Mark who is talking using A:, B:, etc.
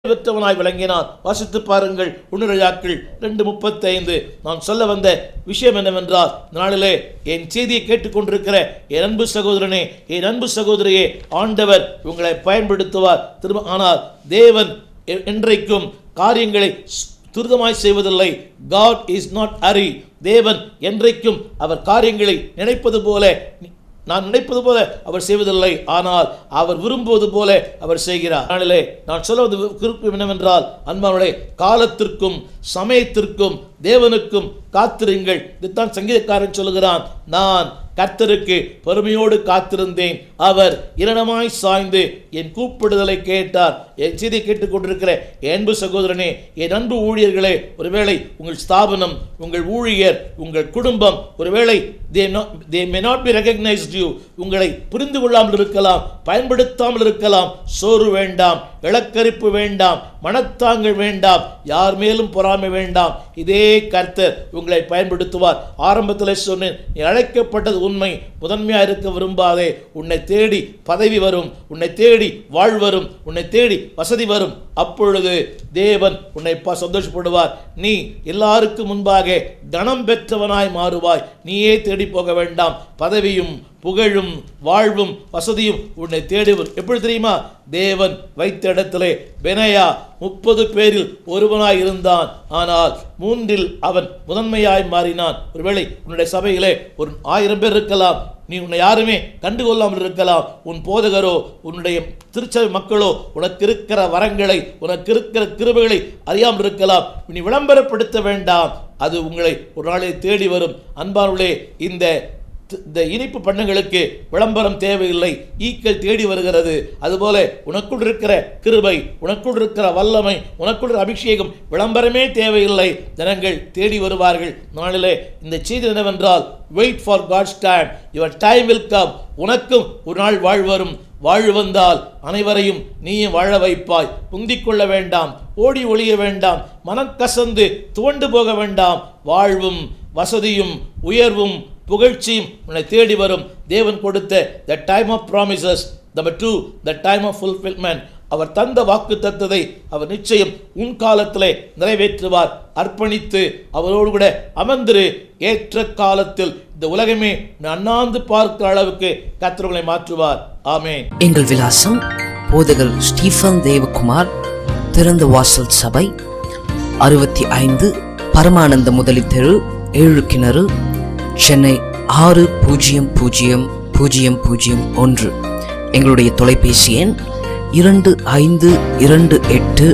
A: பெற்றவனாய் விளங்கினான். வாசித்து பாருங்கள் 1 ராஜாக்கள் 2:35. நான் சொல்ல வந்த விஷயம் என்னவென்றால், நாளிலே என் செய்தியை கேட்டுக்கொண்டிருக்கிற என் அன்பு சகோதரனே, என் அன்பு சகோதரியே, ஆண்டவர் உங்களை பயன்படுத்துவார். ஆனால் தேவன் என்றைக்கும் காரியங்களை துரிதமாய் செய்வதில்லை. God is not hurry. தேவன் என்றைக்கும் அவர் காரியங்களை நினைப்பது போல, நான் நினைப்பது போல அவர் செய்வதில்லை. ஆனால் அவர் விரும்புவது போல அவர் செய்கிறார். நாளிலே நான் சொல்வது குறிப்பு என்னவென்றால், அன்பானவர்களே, காலத்திற்கும் சமயத்திற்கும் தேவனுக்கும் காத்திருங்கள். இதுதான் சங்கீதக்காரன் சொல்லுகிறான், நான் கர்த்தருக்கு பொறுமையோடு காத்திருந்தேன், அவர் இரணமாய் சாய்ந்து என் கூப்பிடுதலை கேட்டார். என் செய்தியை கேட்டுக்கொண்டிருக்கிற என் அன்பு சகோதரனே, என் அன்பு ஊழியர்களே, ஒருவேளை உங்கள் ஸ்தாபனம், உங்கள் ஊழியர், உங்கள் குடும்பம், ஒருவேளை they may not be recognized you, உங்களை புரிந்து கொள்ளாமல் இருக்கலாம், பயன்படுத்தாமல் இருக்கலாம். சோறு வேண்டாம், இளக்கரிப்பு வேண்டாம், மனத்தாங்கள் வேண்டாம், யார் மேலும் பொறாமை வேண்டாம். இதே கர்த்தர் உங்களை பயன்படுத்துவார். ஆரம்பத்தில் சொன்னேன், நீ அழைக்கப்பட்டது உண்மை. முதன்மையாக இருக்க விரும்பாதே. உன்னை தேடி பதவி வரும், உன்னை தேடி வாழ் வரும், உன்னை தேடி வசதி வரும். அப்பொழுது தேவன் உன்னை சந்தோஷப்படுவார். நீ எல்லாருக்கும் முன்பாக கனம் பெற்றவனாய் மாறுவாய். நீயே தேடி போக வேண்டாம். பதவியும் புகழும் வாழ்வும் வசதியும் உன்னை தேடி வரும். எப்படி தெரியுமா? தேவன் வைத்த இடத்திலே பெனாயா 30 பேரில் ஒருவனாய் இருந்தான். ஆனால் 3 அவன் முதன்மையாய் மாறினான். ஒருவேளை உன்னுடைய சபையிலே ஒரு 1000 பேர் இருக்கலாம். நீ உன்னை யாருமே கண்டுகொள்ளாமல் இருக்கலாம். உன் போதகரோ, உன்னுடைய திருச்சபை மக்களோ உனக்கு இருக்கிற வரங்களை, உனக்கு இருக்கிற கிருபைகளை அறியாமல் இருக்கலாம். நீ விளம்பரப்படுத்த வேண்டாம். அது உங்களை ஒரு நாளை தேடி வரும். அன்பானவர்களே, இந்த இனிப்பு பண்ணங்களுக்கு விளம்பரம் தேவையில்லை. ஈக்கள் தேடி வருகிறது. அதுபோல உனக்குள் இருக்கிற கிருபை, உனக்குள் இருக்கிற வல்லமை, உனக்குள் அபிஷேகம் விளம்பரமே தேவையில்லை. ஜனங்கள் தேடி வருவார்கள். நாளிலே இந்த செய்தி என்னவென்றால், wait for God's time, your time will come. உனக்கும் ஒரு நாள் வாழ்வு வரும். வாழ்வு வந்தால் அனைவரையும் நீயும் வாழ வைப்பாய். புந்திக் கொள்ள வேண்டாம், ஓடி ஒளிய வேண்டாம், மனம் கசந்து துவண்டு போக வேண்டாம். வாழ்வும் வசதியும் உயர்வும் புகழ்ச்சியும் உன்னை தேடி வரும். தேவன் கொடுத்த the time of promises. Number 2, the time of fulfillment. அவர் தந்த வாக்கு தத்தத்தை அவர் நிச்சயம் உன் காலத்திலே நிறைவேற்றுவார். அர்ப்பணித்து அவரோடு கூட அமர்ந்திரு. ஏற்ற காலத்தில் இந்த உலகமே அண்ணாந்து பார்க்கிற அளவுக்கு கர்த்தர்களை மாற்றுவார். ஆமென்.
B: எங்கள் விலாசம்: போதகர் ஸ்டீஃபன் தேவகுமார், திறந்த வாசல் சபை, 65 பரமானந்த முதலி தெரு, 7 கிணறு, சென்னை 600001. எங்களுடைய தொலைபேசி எண் 2528